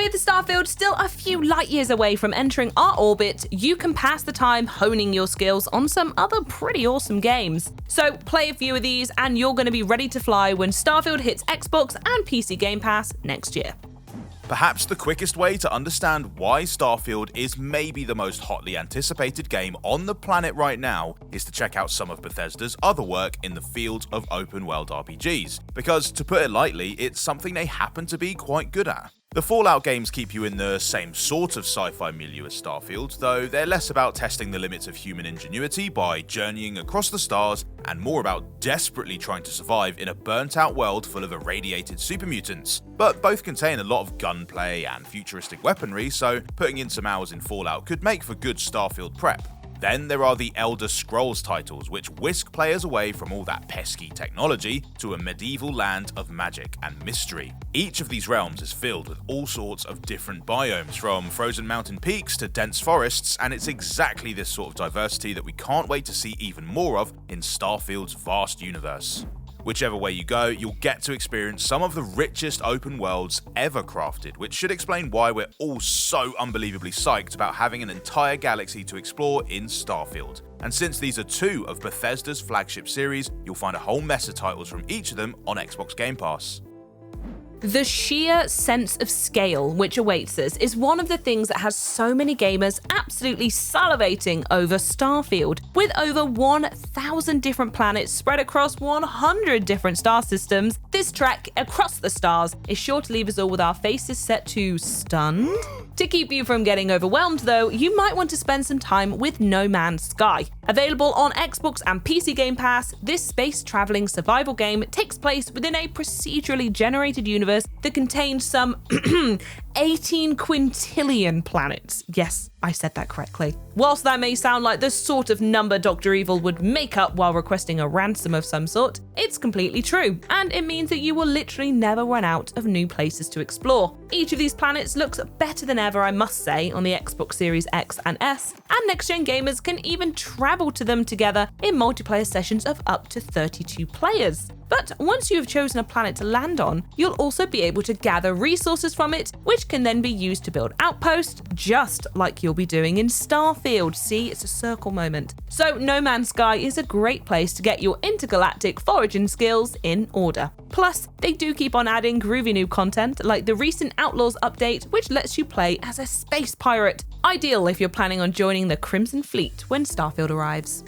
With Starfield still a few light years away from entering our orbit, you can pass the time honing your skills on some other pretty awesome games. So play a few of these and you're going to be ready to fly when Starfield hits Xbox and PC Game Pass next year. Perhaps the quickest way to understand why Starfield is maybe the most hotly anticipated game on the planet right now is to check out some of Bethesda's other work in the field of open-world RPGs, because to put it lightly, it's something they happen to be quite good at. The Fallout games keep you in the same sort of sci-fi milieu as Starfield, though they're less about testing the limits of human ingenuity by journeying across the stars and more about desperately trying to survive in a burnt-out world full of irradiated supermutants. But both contain a lot of gunplay and futuristic weaponry, so putting in some hours in Fallout could make for good Starfield prep. Then there are the Elder Scrolls titles, which whisk players away from all that pesky technology to a medieval land of magic and mystery. Each of these realms is filled with all sorts of different biomes, from frozen mountain peaks to dense forests, and it's exactly this sort of diversity that we can't wait to see even more of in Starfield's vast universe. Whichever way you go, you'll get to experience some of the richest open worlds ever crafted, which should explain why we're all so unbelievably psyched about having an entire galaxy to explore in Starfield. And since these are two of Bethesda's flagship series, you'll find a whole mess of titles from each of them on Xbox Game Pass. The sheer sense of scale which awaits us is one of the things that has so many gamers absolutely salivating over Starfield. With over 1,000 different planets spread across 100 different star systems, this trek across the stars is sure to leave us all with our faces set to stunned. To keep you from getting overwhelmed though, you might want to spend some time with No Man's Sky. Available on Xbox and PC Game Pass, this space-traveling survival game takes place within a procedurally generated universe that contains some 18 quintillion planets. Yes, I said that correctly. Whilst that may sound like the sort of number Dr. Evil would make up while requesting a ransom of some sort, it's completely true, and it means that you will literally never run out of new places to explore. Each of these planets looks better than ever, I must say, on the Xbox Series X and S, and next-gen gamers can even travel to them together in multiplayer sessions of up to 32 players. But once you have chosen a planet to land on, you'll also be able to gather resources from it, which can then be used to build outposts, just like you'll be doing in Starfield. See, it's a circle moment. So No Man's Sky is a great place to get your intergalactic foraging skills in order. Plus, they do keep on adding groovy new content, like the recent Outlaws update, which lets you play as a space pirate. Ideal if you're planning on joining the Crimson Fleet when Starfield arrives.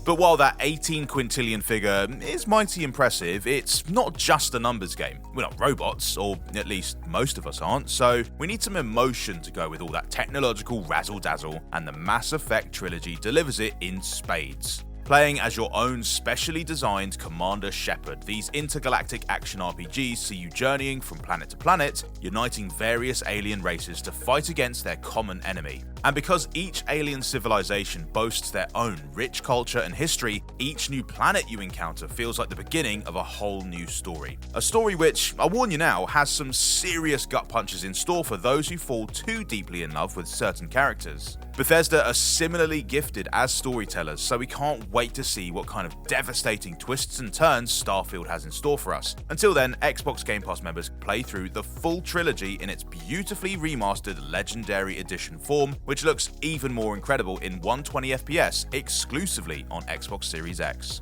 But while that 18 quintillion figure is mighty impressive, it's not just a numbers game. We're not robots, or at least most of us aren't, so we need some emotion to go with all that technological razzle-dazzle, and the Mass Effect trilogy delivers it in spades. Playing as your own specially designed Commander Shepard, these intergalactic action RPGs see you journeying from planet to planet, uniting various alien races to fight against their common enemy. And because each alien civilization boasts their own rich culture and history, each new planet you encounter feels like the beginning of a whole new story. A story which, I'll warn you now, has some serious gut punches in store for those who fall too deeply in love with certain characters. Bethesda are similarly gifted as storytellers, so we can't wait to see what kind of devastating twists and turns Starfield has in store for us. Until then, Xbox Game Pass members can play through the full trilogy in its beautifully remastered Legendary Edition form, which looks even more incredible in 120 FPS exclusively on Xbox Series X.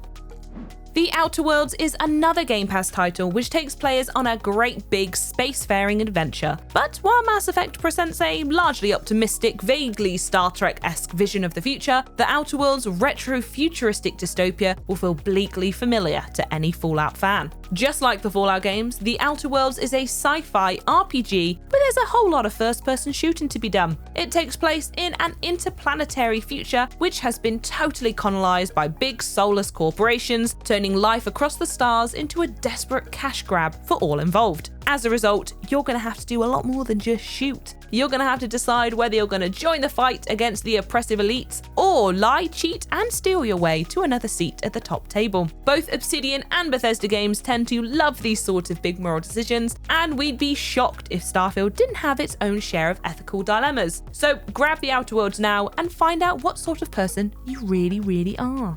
The Outer Worlds is another Game Pass title which takes players on a great big spacefaring adventure. But while Mass Effect presents a largely optimistic, vaguely Star Trek-esque vision of the future, the Outer Worlds' retro-futuristic dystopia will feel bleakly familiar to any Fallout fan. Just like the Fallout games, the Outer Worlds is a sci-fi RPG, but there's a whole lot of first-person shooting to be done. It takes place in an interplanetary future which has been totally colonized by big soulless corporations, turning life across the stars into a desperate cash grab for all involved. As a result, you're going to have to do a lot more than just shoot. You're going to have to decide whether you're going to join the fight against the oppressive elites, or lie, cheat, and steal your way to another seat at the top table. Both Obsidian and Bethesda games tend to love these sorts of big moral decisions, and we'd be shocked if Starfield didn't have its own share of ethical dilemmas. So grab the Outer Worlds now and find out what sort of person you really are.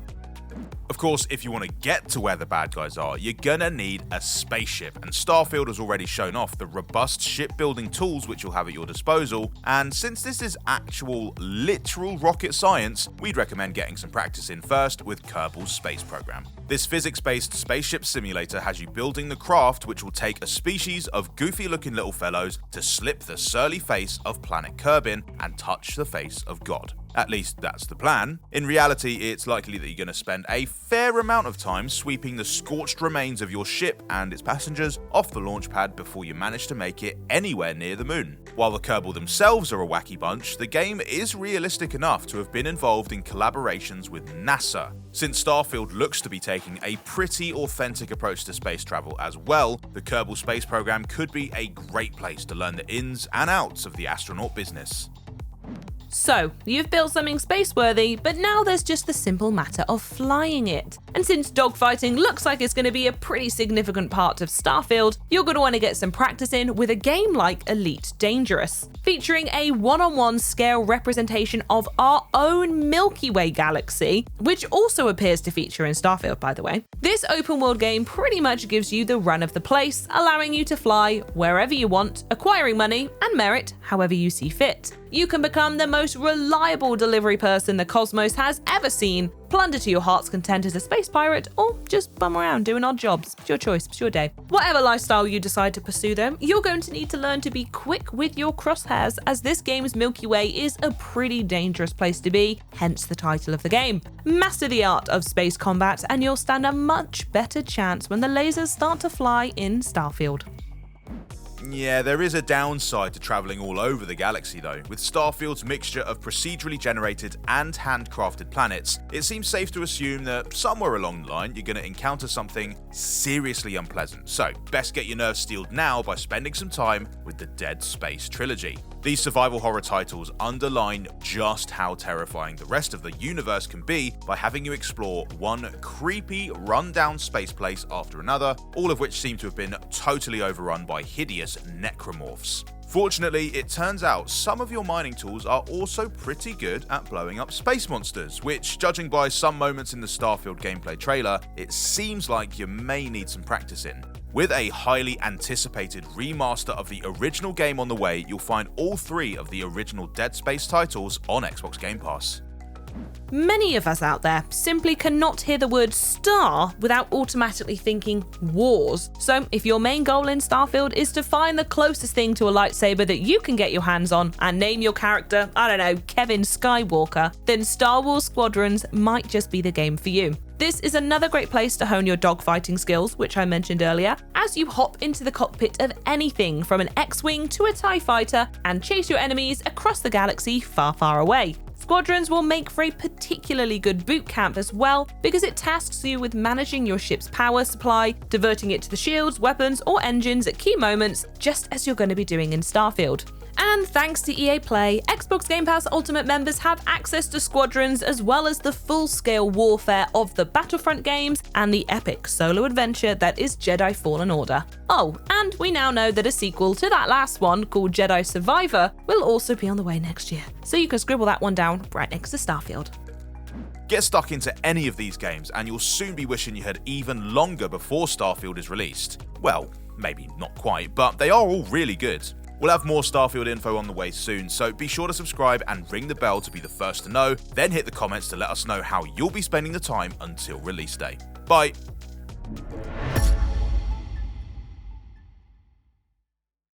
Of course, if you want to get to where the bad guys are, you're gonna need a spaceship, and Starfield has already shown off the robust shipbuilding tools which you'll have at your disposal, and since this is actual, literal rocket science, we'd recommend getting some practice in first with Kerbal's space program. This physics-based spaceship simulator has you building the craft which will take a species of goofy-looking little fellows to slip the surly face of planet Kerbin and touch the face of God. At least that's the plan. In reality, it's likely that you're going to spend a fair amount of time sweeping the scorched remains of your ship and its passengers off the launch pad before you manage to make it anywhere near the moon. While the Kerbal themselves are a wacky bunch, the game is realistic enough to have been involved in collaborations with NASA. Since Starfield looks to be taking a pretty authentic approach to space travel as well, the Kerbal space program could be a great place to learn the ins and outs of the astronaut business. So, you've built something space-worthy, but now there's just the simple matter of flying it. And since dogfighting looks like it's going to be a pretty significant part of Starfield, you're going to want to get some practice in with a game like Elite Dangerous, featuring a one-on-one scale representation of our own Milky Way galaxy, which also appears to feature in Starfield, by the way. This open-world game pretty much gives you the run of the place, allowing you to fly wherever you want, acquiring money and merit however you see fit. You can become the most reliable delivery person the cosmos has ever seen, plunder to your heart's content as a space pirate, or just bum around doing odd jobs. It's your choice, it's your day. Whatever lifestyle you decide to pursue though, you're going to need to learn to be quick with your crosshairs, as this game's Milky Way is a pretty dangerous place to be, hence the title of the game. Master the art of space combat and you'll stand a much better chance when the lasers start to fly in Starfield. Yeah, there is a downside to travelling all over the galaxy though. With Starfield's mixture of procedurally generated and handcrafted planets, it seems safe to assume that somewhere along the line you're going to encounter something seriously unpleasant. So, best get your nerves steeled now by spending some time with the Dead Space trilogy. These survival horror titles underline just how terrifying the rest of the universe can be by having you explore one creepy, run-down space place after another, all of which seem to have been totally overrun by hideous necromorphs. Fortunately, it turns out some of your mining tools are also pretty good at blowing up space monsters, which, judging by some moments in the Starfield gameplay trailer, it seems like you may need some practice in. With a highly anticipated remaster of the original game on the way, you'll find all three of the original Dead Space titles on Xbox Game Pass. Many of us out there simply cannot hear the word star without automatically thinking wars. So if your main goal in Starfield is to find the closest thing to a lightsaber that you can get your hands on and name your character, I don't know, Kevin Skywalker, then Star Wars Squadrons might just be the game for you. This is another great place to hone your dogfighting skills, which I mentioned earlier, as you hop into the cockpit of anything from an X-Wing to a TIE fighter and chase your enemies across the galaxy far, far away. Squadrons will make for a particularly good boot camp as well, because it tasks you with managing your ship's power supply, diverting it to the shields, weapons, or engines at key moments, just as you're going to be doing in Starfield. And thanks to EA Play, Xbox Game Pass Ultimate members have access to Squadrons as well as the full-scale warfare of the Battlefront games and the epic solo adventure that is Jedi Fallen Order. Oh, and we now know that a sequel to that last one, called Jedi Survivor, will also be on the way next year, so you can scribble that one down right next to Starfield. Get stuck into any of these games and you'll soon be wishing you had even longer before Starfield is released. Well, maybe not quite, but they are all really good. We'll have more Starfield info on the way soon, so be sure to subscribe and ring the bell to be the first to know, then hit the comments to let us know how you'll be spending the time until release day. Bye!